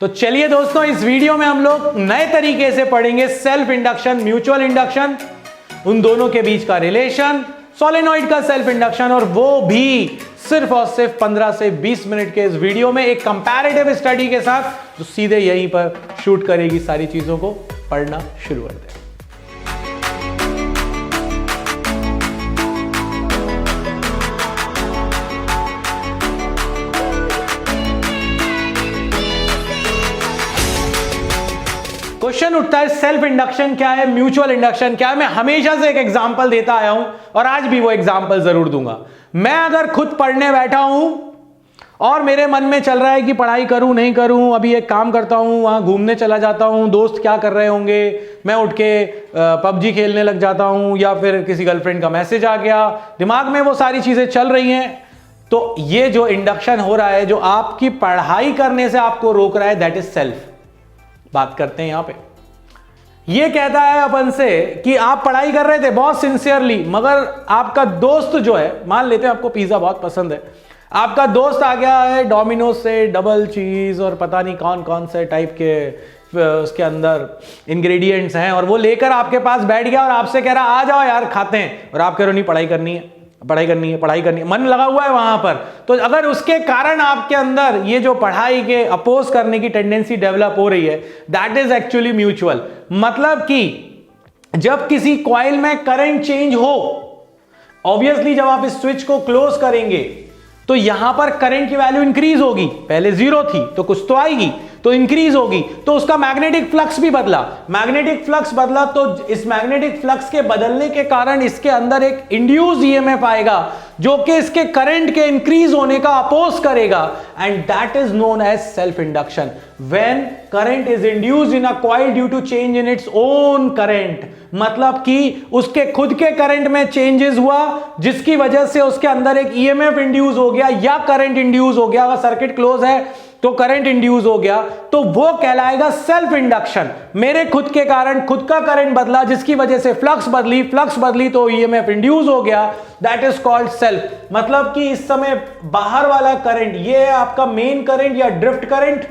तो चलिए दोस्तों, इस वीडियो में हम लोग नए तरीके से पढ़ेंगे सेल्फ इंडक्शन, म्यूचुअल इंडक्शन, उन दोनों के बीच का रिलेशन, सोलेनॉइड का सेल्फ इंडक्शन, और वो भी सिर्फ और सिर्फ 15 से 20 मिनट के इस वीडियो में एक कंपैरेटिव स्टडी के साथ जो सीधे यहीं पर शूट करेगी सारी चीजों को। पढ़ना शुरू करते हैं। क्वेश्चन उठता है सेल्फ इंडक्शन क्या है, म्यूचुअल इंडक्शन क्या है। मैं हमेशा से एक एग्जांपल देता आया हूं और आज भी वो एग्जांपल जरूर दूंगा। मैं अगर खुद पढ़ने बैठा हूं और मेरे मन में चल रहा है कि पढ़ाई करूं नहीं करूं, अभी एक काम करता हूं, वहां घूमने चला जाता हूं, दोस्त क्या कर रहे होंगे, मैं उठ के पबजी खेलने लग जाता हूं, या फिर किसी गर्लफ्रेंड का मैसेज आ गया, दिमाग में वो सारी चीजें चल रही हैं, तो ये जो इंडक्शन हो रहा है, जो आपकी पढ़ाई करने से आपको रोक रहा है, दैट इज सेल्फ। बात करते हैं यहां पे। ये कहता है अपन से कि आप पढ़ाई कर रहे थे बहुत सिंसियरली, मगर आपका दोस्त जो है, मान लेते हैं आपको पिज्जा बहुत पसंद है, आपका दोस्त आ गया है डोमिनोज से डबल चीज और पता नहीं कौन कौन से टाइप के उसके अंदर इंग्रेडिएंट्स हैं, और वो लेकर आपके पास बैठ गया और आपसे कह रहा आ जाओ यार खाते हैं, और आप कह रहे हो नहीं पढ़ाई करनी है, पढ़ाई करनी है, पढ़ाई करनी है, मन लगा हुआ है वहां पर। तो अगर उसके कारण आपके अंदर ये जो पढ़ाई के अपोज करने की टेंडेंसी डेवलप हो रही है, दैट इज एक्चुअली म्यूचुअल। मतलब कि जब किसी कॉइल में करंट चेंज हो, ऑब्वियसली जब आप इस स्विच को क्लोज करेंगे तो यहां पर करंट की वैल्यू इंक्रीज होगी, पहले जीरो थी तो कुछ तो आएगी, तो इंक्रीज होगी, तो उसका मैग्नेटिक फ्लक्स भी बदला। मैग्नेटिक फ्लक्स बदला तो इस मैग्नेटिक फ्लक्स के बदलने के कारण इसके अंदर एक इंड्यूस ईएमएफ आएगा जो कि इसके करंट के इंक्रीज होने का अपोज करेगा, and that is known as self induction. When current is induced in a coil due to change in its own current, मतलब कि उसके खुद के करंट में चेंजेस हुआ जिसकी वजह से उसके अंदर एक ईएमएफ इंड्यूस हो गया या करंट इंड्यूस हो गया। अगर सर्किट क्लोज है तो करंट इंड्यूस हो गया, तो वो कहलाएगा सेल्फ इंडक्शन। मेरे खुद के कारण खुद का करंट बदला जिसकी वजह से फ्लक्स बदली तो ईएमएफ इंड्यूस हो गया, दैट इज कॉल्ड सेल्फ। मतलब कि इस समय बाहर वाला करंट, ये है आपका मेन करंट या ड्रिफ्ट करंट,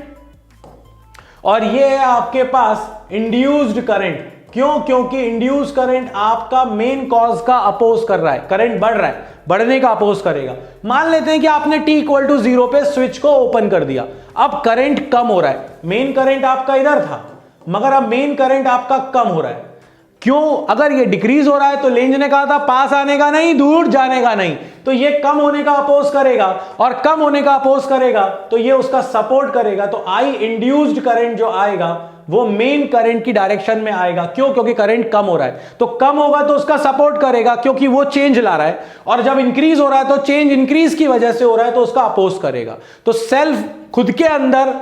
और ये है आपके पास इंड्यूस्ड करंट। क्यों? क्योंकि इंड्यूस करंट आपका मेन कॉज का अपोज कर रहा है, करंट बढ़ रहा है, बढ़ने का अपोज करेगा। मान लेते हैं कि आपने t इक्वल टू 0 पे स्विच को ओपन कर दिया, अब करंट कम हो रहा है, मेन करंट आपका इधर था मगर अब मेन करंट आपका कम हो रहा है। क्यों? अगर ये डिक्रीज हो रहा है तो लेंज ने कहा था पास आने का नहीं, दूर जाने का नहीं, तो ये कम होने का अपोज करेगा, और कम होने का अपोज करेगा तो ये उसका सपोर्ट करेगा। तो आई इंड्यूस्ड करंट जो आएगा वो मेन करंट की डायरेक्शन में आएगा। क्यों? क्योंकि करंट कम हो रहा है, तो कम होगा तो उसका सपोर्ट करेगा क्योंकि वो चेंज ला रहा है, और जब इंक्रीज हो रहा है तो चेंज इंक्रीज की वजह से हो रहा है तो उसका अपोज करेगा। तो सेल्फ खुद के अंदर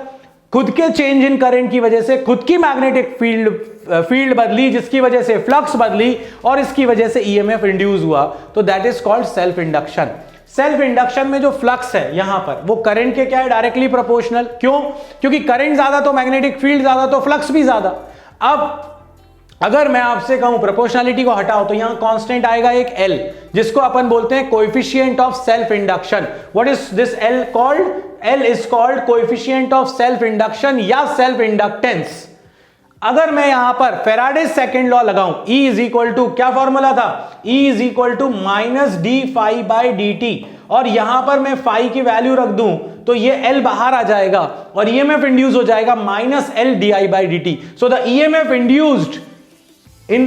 खुद के चेंज इन करंट की वजह से खुद की मैग्नेटिक फील्ड बदली जिसकी वजह से फ्लक्स बदली और इसकी वजह से ईएमएफ इंड्यूस हुआ, तो that is called self induction. Self induction में जो फ्लक्स है यहां पर वो करंट के क्या है, डायरेक्टली प्रोपोर्शनल। क्यों? क्योंकि करंट ज्यादा तो मैग्नेटिक फील्ड ज्यादा तो फ्लक्स भी ज्यादा। अब अगर मैं आपसे कहूं प्रोपोर्शनलिटी को हटाओ तो यहां कांस्टेंट आएगा एक L, जिसको अपन बोलते हैं coefficient of self induction. What is this L called? L is called coefficient of self induction या सेल्फ इंडक्टेंस। अगर मैं यहां पर फेराडेज सेकंड लॉ लगाऊं, E इज इक्वल टू, क्या फॉर्मूला था, E is equal to minus d phi by d t, और यहां पर मैं फाई की वैल्यू रख दूं तो ये L बाहर आ जाएगा और ईएमएफ इंड्यूस हो जाएगा minus L D i by d t. So the EMF induced in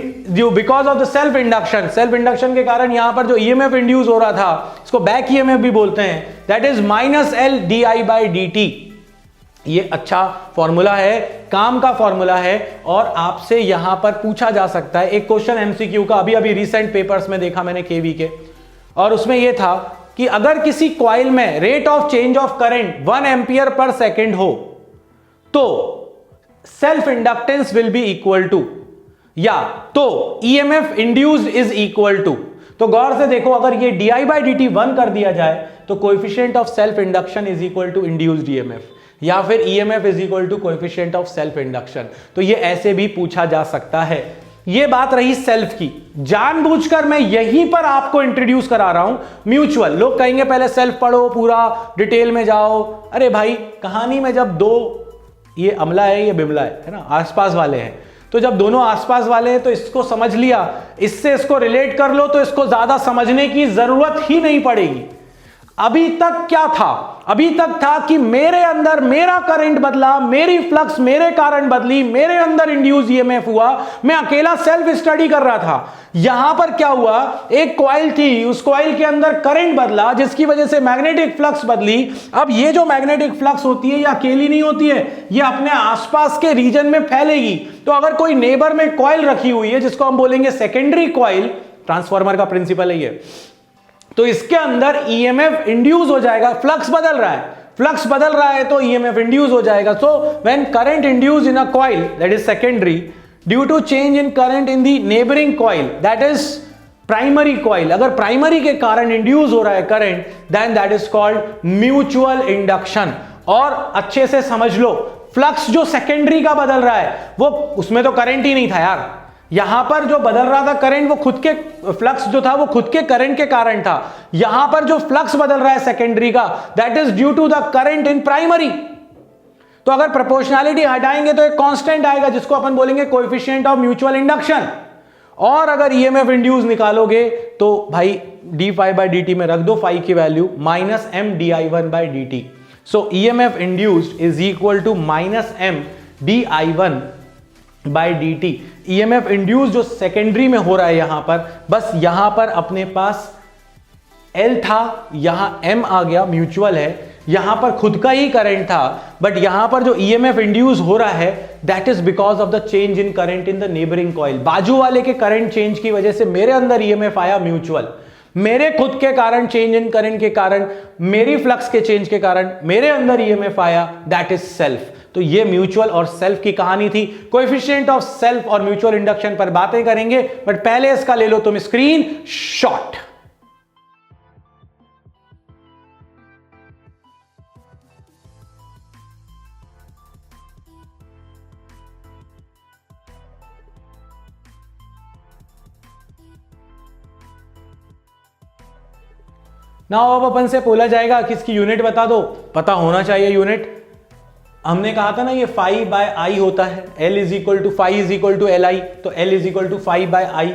because of the self induction, self induction के कारण यहां पर जो ईएमएफ इंड्यूस हो रहा था, इसको बैक ईएमएफ भी बोलते हैं, that is minus L D i by d T. ये अच्छा फॉर्मूला है, काम का फॉर्मूला है, और आपसे यहां पर पूछा जा सकता है एक क्वेश्चन एमसीक्यू का, अभी अभी रिसेंट पेपर्स में देखा मैंने केवी के, और उसमें यह था कि अगर किसी कॉइल में rate of change of current 1 ampere per second हो तो self inductance will be equal to, या तो EMF induced is equal to. तो गौर से देखो, अगर ये d i by d t 1 कर दिया जाए तो coefficient of self induction is equal to induced EMF, या फिर EMF is equal to coefficient of self induction. तो ये ऐसे भी पूछा जा सकता है। ये बात रही सेल्फ की। जानबूझकर मैं यहीं पर आपको इंट्रोड्यूस करा रहा हूं म्यूचुअल। लोग कहेंगे पहले सेल्फ पढ़ो, पूरा डिटेल में जाओ। अरे भाई, कहानी में जब दो ये अमला है, ये बिमला है ना, आसपास वाले हैं। तो जब दोनों आसपास वाले हैं तो इसको समझ लिया, इससे इसको रिलेट कर लो तो इसको ज्यादा समझने की जरूरत ही नहीं पड़ेगी। अभी तक क्या था? अभी तक था कि मेरे अंदर मेरा करंट बदला, मेरी फ्लक्स मेरे कारण बदली, मेरे अंदर इंड्यूस ईएमएफ हुआ, मैं अकेला सेल्फ स्टडी कर रहा था। यहां पर क्या हुआ, एक कॉइल थी, उस कॉइल के अंदर करंट बदला जिसकी वजह से मैग्नेटिक फ्लक्स बदली। अब ये जो मैग्नेटिक फ्लक्स होती है ये अकेली नहीं होती है, ये अपने आसपास के रीजन में फैलेगी। तो अगर कोई नेबर में कॉइल रखी हुई है जिसको हम बोलेंगे सेकेंडरी कॉइल, ट्रांसफार्मर का प्रिंसिपल है ये, तो इसके अंदर ईएमएफ इंड्यूस हो जाएगा। फ्लक्स बदल रहा है, फ्लक्स बदल रहा है तो ईएमएफ इंड्यूस हो जाएगा। So when current induce in a coil that is secondary due to change in current in the neighbouring coil that is primary coil, अगर प्राइमरी के कारण इंड्यूस हो रहा है current, then that is called mutual induction. और अच्छे से समझ लो, फ्लक्स जो सेकेंडरी का बदल रहा है वो, उसमें तो करंट ही नहीं था यार। यहां पर जो बदल रहा था करंट, वो खुद के फ्लक्स जो था वो खुद के करंट के कारण था। यहां पर जो फ्लक्स बदल रहा है सेकेंडरी का, that is due to the current in primary. तो अगर प्रोपोर्शनैलिटी हटाएंगे तो एक कांस्टेंट आएगा जिसको अपन बोलेंगे कोएफिशिएंट ऑफ म्यूचुअल इंडक्शन। और अगर ईएमएफ इंड्यूस निकालोगे तो भाई d phi by d t में रख दो फाई की value minus M d i one by d t. So EMF induced is equal to minus M d i one by d t. EMF induce जो secondary में हो रहा है यहां पर, बस यहां पर अपने पास L था, यहां M आ गया, म्यूचुअल है। यहां पर खुद का ही करंट था, बट यहां पर जो ईएमएफ इंड्यूस हो रहा है that is because of the change in current in the neighbouring coil. बाजू वाले के करंट चेंज की वजह से मेरे अंदर ईएमएफ आया म्यूचुअल। मेरे खुद के कारण चेंज इन करंट के कारण, मेरी फ्लक्स के चेंज के कारण मेरे अंदर ईएमएफ आया, दैट इज सेल्फ। तो ये म्यूचुअल और सेल्फ की कहानी थी। कोएफिशिएंट ऑफ सेल्फ और म्यूचुअल इंडक्शन पर बातें करेंगे, बट पहले इसका ले लो तुम स्क्रीन शॉट। ना अब अपन से बोला जाएगा कि इसकी यूनिट बता दो, पता होना चाहिए यूनिट। हमने कहा था ना ये फाई बाय आई होता है, L is equal to phi is equal to L I, तो L is equal to phi by I.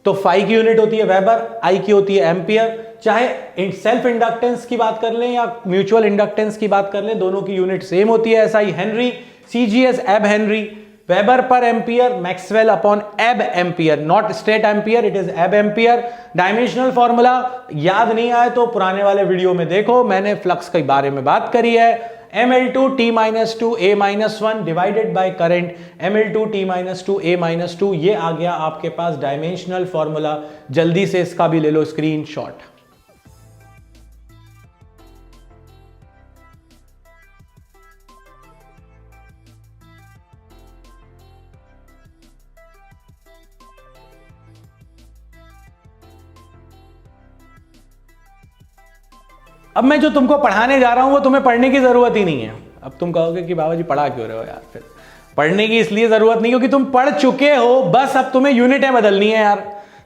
तो फाई की यूनिट होती है वेबर, आई की होती है एम्पियर। चाहे सेल्फ इंडक्टेंस की बात कर लें या म्यूचुअल इंडक्टेंस की बात कर लें, दोनों की यूनिट सेम होती है। SI henry, CGS ab henry, weber per ampere, maxwell upon ab ampere, not straight ampere, it is ab ampere. Dimensional formula याद नहीं आए तो पुराने वाले वीडियो में देखो, मैंने फ्लक्स के बारे में बात करी है। ML2 T-2 A-1 divided by current ML2 T-2 A-2, ये आ गया आपके पास डायमेंशनल फॉर्मूला। जल्दी से इसका भी ले लो स्क्रीनशॉट। अब मैं जो तुमको पढ़ाने जा रहा हूं वो तुम्हें पढ़ने की जरूरत ही नहीं है। अब तुम कहोगे कि बाबा जी पढ़ा क्यों रहे हो यार, फिर पढ़ने की इसलिए जरूरत नहीं क्योंकि तुम पढ़ चुके हो, बस अब तुम्हें यूनिटें बदलनी है यार।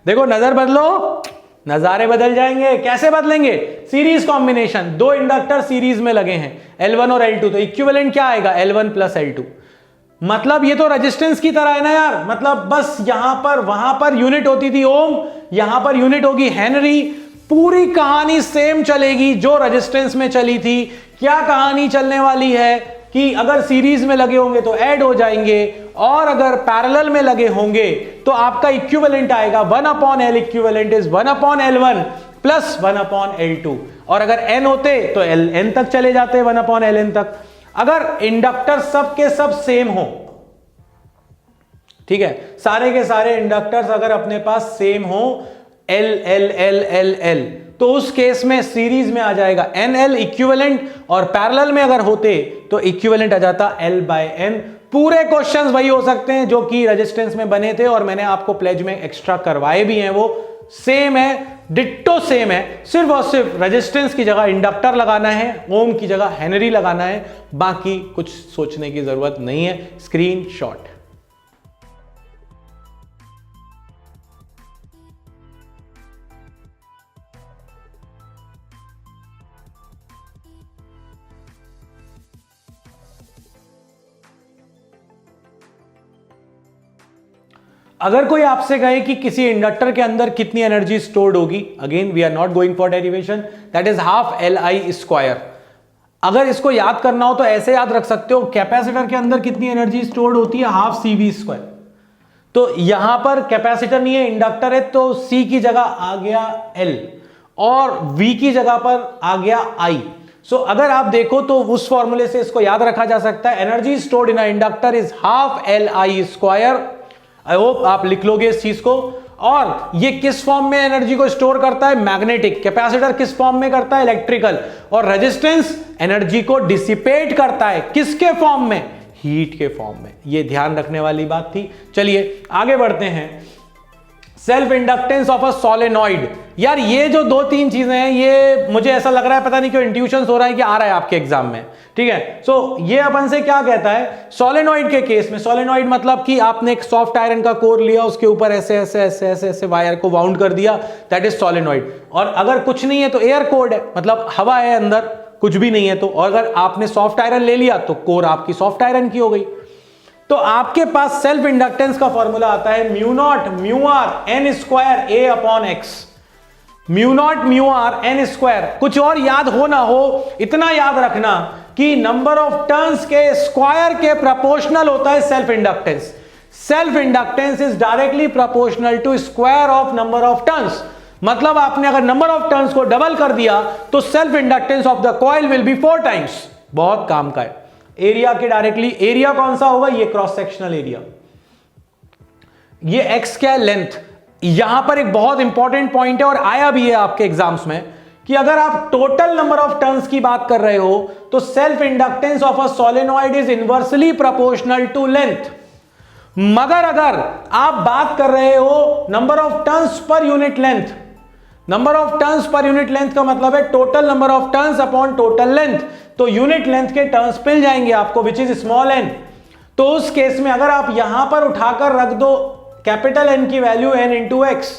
देखो नजर बदलो, नजारे बदल जाएंगे। कैसे बदलेंगे? सीरीज कॉम्बिनेशन, दो इंडक्टर सीरीज में लगे हैं L1 और L2, तो इक्विवेलेंट क्या आएगा? L1 plus L2। मतलब ये तो रेजिस्टेंस की तरह है ना यार, मतलब बस यहां पर वहां पर यूनिट होती थी ओम, यहां पर यूनिट होगी हेनरी। पूरी कहानी सेम चलेगी जो रेजिस्टेंस में चली थी। क्या कहानी चलने वाली है कि अगर सीरीज में लगे होंगे तो ऐड हो जाएंगे, और अगर पैरेलल में लगे होंगे तो आपका इक्विवेलेंट आएगा 1/L equivalent is 1/L1 plus 1/L2। और अगर n होते तो Ln तक चले जाते, 1/Ln तक। अगर इंडक्टर सब के सब सेम हो, ठीक है, सारे के सारे इंडक्टर्स अगर अपने पास सेम हो, L L L L L, तो उस केस में सीरीज में आ जाएगा NL इक्विवेलेंट, और पैरेलल में अगर होते तो इक्विवेलेंट आ जाता L/N। पूरे क्वेश्चंस वही हो सकते हैं जो कि रेजिस्टेंस में बने थे, और मैंने आपको प्लेज में एक्स्ट्रा करवाए भी हैं, वो सेम है, डिट्टो सेम है। सिर्फ और सिर्फ रेजिस्टेंस की जगह इंडक्टर लगाना है, ओम की जगह हेनरी लगाना है, बाकी कुछ सोचने की जरूरत नहीं है। स्क्रीनशॉट। अगर कोई आपसे कहे कि किसी इंडक्टर के अंदर कितनी एनर्जी स्टोर्ड होगी, again we are not going for derivation, that is half LI square. अगर इसको याद करना हो तो ऐसे याद रख सकते हो, कैपेसिटर के अंदर कितनी एनर्जी स्टोर्ड होती है, हाफ CV स्क्वायर। तो यहां पर कैपेसिटर नहीं है, इंडक्टर है, तो C की जगह आ गया L और V की जगह पर आ गया I। सो अगर आप देखो तो उस फॉर्मूले से इसको याद रखा जा सकता है, energy stored in a inductor is half LI square. I hope आप लिख लोगे इस चीज को। और ये किस फॉर्म में एनर्जी को स्टोर करता है, मैग्नेटिक। कैपेसिटर किस फॉर्म में करता है, इलेक्ट्रिकल। और रेजिस्टेंस एनर्जी को डिसिपेट करता है, किसके फॉर्म में, हीट के फॉर्म में। ये ध्यान रखने वाली बात थी। चलिए आगे बढ़ते हैं। Self inductance of a solenoid. यार ये जो दो तीन चीजें हैं, ये मुझे ऐसा लग रहा है पता नहीं क्यों इंट्यूशन हो रहा है कि आ रहा है आपके एग्जाम में, ठीक है। सो ये अपन से क्या कहता है, सोलेनॉइड के केस में, सोलेनॉइड मतलब कि आपने एक सॉफ्ट आयरन का कोर लिया, उसके ऊपर ऐसे ऐसे ऐसे ऐसे ऐसे वायर को वाउंड कर दिया, दैट इज सोलेनॉइड। और अगर कुछ नहीं है तो एयर कोर्ड है, मतलब हवा है अंदर, कुछ भी नहीं है तो। और अगर आपने सॉफ्ट आयरन ले लिया तो कोर आपकी सॉफ्ट आयरन की हो गई। तो आपके पास सेल्फ इंडक्टेंस का फॉर्मूला आता है mu naught mu r n square A upon x. Mu naught mu r n square. कुछ और याद हो ना हो, इतना याद रखना कि नंबर ऑफ टर्न्स के स्क्वायर के प्रोपोर्शनल होता है self inductance. Self inductance is directly proportional to square of number of turns. मतलब आपने अगर नंबर ऑफ टर्न्स को डबल कर दिया तो self inductance of the coil will be 4 times. बहुत काम का है। एरिया के डायरेक्टली, एरिया कौन सा होगा, ये क्रॉस सेक्शनल एरिया। ये एक्स क्या है, लेंथ। यहां पर एक बहुत इंपॉर्टेंट पॉइंट है और आया भी है आपके एग्जाम्स में कि अगर आप टोटल नंबर ऑफ टर्न्स की बात कर रहे हो तो self inductance of a solenoid is inversely proportional to length. मगर अगर आप बात कर रहे हो number of turns per unit length, number of turns per unit length का मतलब है total number of turns upon total length. तो यूनिट लेंथ के टर्न्स मिल जाएंगे आपको, विच इज स्मॉल एन। तो उस केस में अगर आप यहां पर उठाकर रख दो कैपिटल एन की वैल्यू n इंटू एक्स,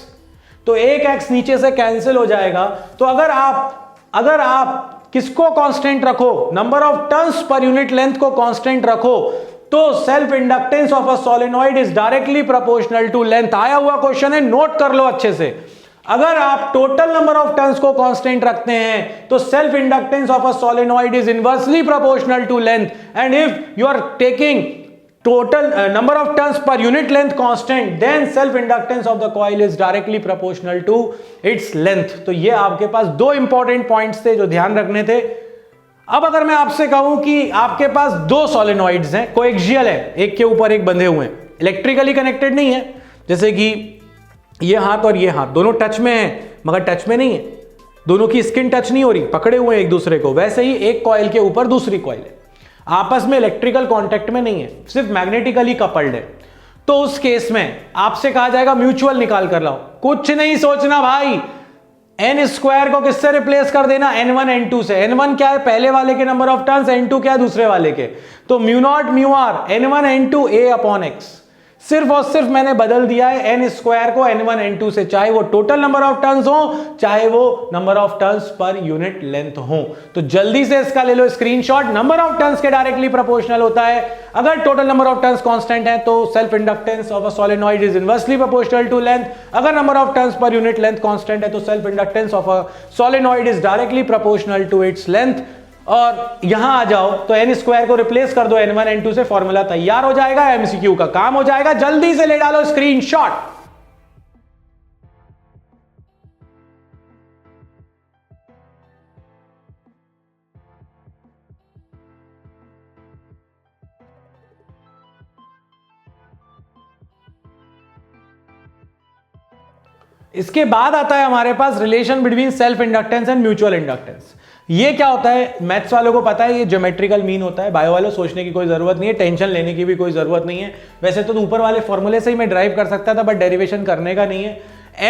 तो एक x नीचे से कैंसिल हो जाएगा। तो अगर आप किसको कांस्टेंट रखो, number of turns per unit length को कांस्टेंट रखो, तो self inductance of a solenoid is directly proportional to length. आया हुआ क्वेश्चन है, नोट कर लो अच्छे से। अगर आप टोटल नंबर ऑफ टर्न्स को कांस्टेंट रखते हैं तो self inductance of a solenoid is inversely proportional to length. And if you are taking total number of turns per unit length constant, then self inductance of the coil is directly proportional to its length। तो ये आपके पास दो important points थे जो ध्यान रखने थे। अब अगर मैं आपसे कहूं कि आपके पास दो सोलेनॉइड्स हैं, कोएक्सियल है, एक के ऊपर एक बंधे हुए हैं, इलेक्ट्रिकली कनेक्टेड नहीं है, जैसे कि ये हाथ और ये हाथ दोनों टच में हैं मगर टच में नहीं है, दोनों की स्किन टच नहीं हो रही, पकड़े हुए हैं एक दूसरे को। वैसे ही एक कॉइल के ऊपर दूसरी कॉइल है, आपस में इलेक्ट्रिकल कांटेक्ट में नहीं है, सिर्फ मैग्नेटिकली कपल्ड है। तो उस केस में आपसे कहा जाएगा म्यूचुअल निकाल कर लाओ। कुछ नहीं सोचना भाई, एन स्क्वायर को किससे रिप्लेस कर देना, n1 n2 से। n1 क्या है, पहले वाले के नंबर ऑफ टर्न्स, n2 क्या है, दूसरे वाले के। तो mu naught mu r n1 n2 a upon x. सिर्फ और सिर्फ मैंने बदल दिया है एन स्क्वायर को n1 n2 से, चाहे वो टोटल नंबर ऑफ टर्न्स हो चाहे वो number of turns per unit length हो। तो जल्दी से इसका ले लो स्क्रीनशॉट। नंबर ऑफ टर्न्स के डायरेक्टली प्रोपोर्शनल होता है। अगर total number of turns constant है तो self inductance of a solenoid is inversely proportional to length. अगर number of turns per unit length constant है तो self inductance of a solenoid is directly proportional to its length. और यहां आ जाओ तो N square को रिप्लेस कर दो n1 n2 से, फॉर्मूला तैयार हो जाएगा, एमसीक्यू का काम हो जाएगा। जल्दी से ले डालो स्क्रीनशॉट। इसके बाद आता है हमारे पास relation between self inductance and mutual inductance. ये क्या होता है, मैथ्स वालों को पता है, ये ज्योमेट्रिकल मीन होता है। बायो वालों सोचने की कोई जरूरत नहीं है, टेंशन लेने की भी कोई जरूरत नहीं है। वैसे तो ऊपर वाले फॉर्मूले से ही मैं ड्राइव कर सकता था, बट डेरिवेशन करने का नहीं है।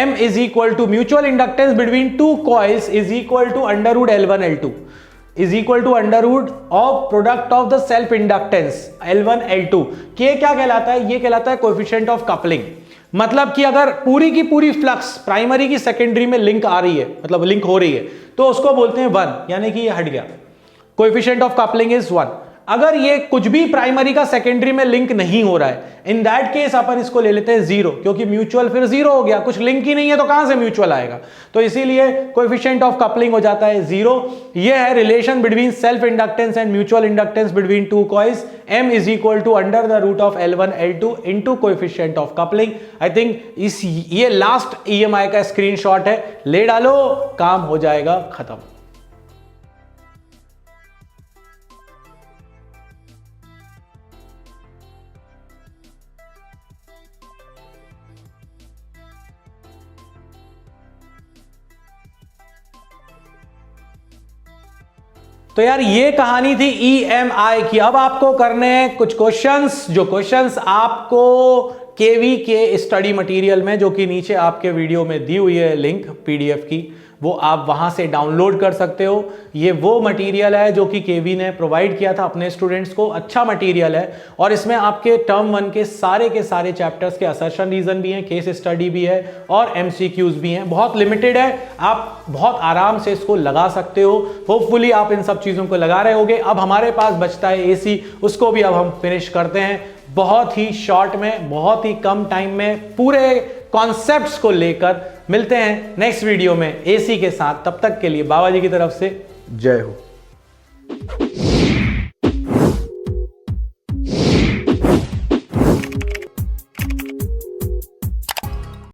M is equal to mutual inductance between two coils is equal to under root L1 L2 is equal to under root of product of the self inductance L1 L2। के क्या कहलाता है, ये कहलाता है कोएफिशिएंट ऑफ कपलिंग। मतलब कि अगर पूरी की पूरी फ्लक्स प्राइमरी की सेकेंडरी में लिंक आ रही है, मतलब लिंक हो रही है, तो उसको बोलते हैं 1, यानी कि ये हट गया। Coefficient of coupling is 1। अगर ये कुछ भी प्राइमरी का सेकेंडरी में लिंक नहीं हो रहा है, इन दैट केस अपन इसको ले लेते हैं जीरो, क्योंकि म्यूचुअल फिर जीरो हो गया, कुछ लिंक ही नहीं है तो कहां से म्यूचुअल आएगा। तो इसीलिए कोएफिशिएंट ऑफ कपलिंग हो जाता है जीरो। ये है relation between self inductance and mutual inductance between two coils. m is equal to under the root of L1 L2 into coefficient of coupling. I think ये last EMI का screenshot है, ले डालो, काम हो जाएगा खत्म। तो यार ये कहानी थी EMI की। अब आपको करने हैं कुछ क्वेश्चंस, जो क्वेश्चंस आपको केवी के स्टडी मटेरियल में, जो कि नीचे आपके वीडियो में दी हुई है लिंक PDF की, वो आप वहां से डाउनलोड कर सकते हो। ये वो मटेरियल है जो कि केवी ने प्रोवाइड किया था अपने स्टूडेंट्स को, अच्छा मटेरियल है। और इसमें आपके टर्म 1 के सारे चैप्टर्स के असर्शन रीजन भी हैं, केस स्टडी भी है और MCQs भी हैं। बहुत लिमिटेड है, आप बहुत आराम से इसको लगा सकते हो। होपफुली आप इन सब चीज़ों को लगा रहे होगे। अब हमारे पास बचता है AC, उसको भी अब हम फिनिश करते हैं बहुत ही शॉर्ट में, बहुत ही कम टाइम में, पूरे कॉन्सेप्ट्स को लेकर। मिलते हैं नेक्स्ट वीडियो में AC के साथ, तब तक के लिए बाबा जी की तरफ से जय हो।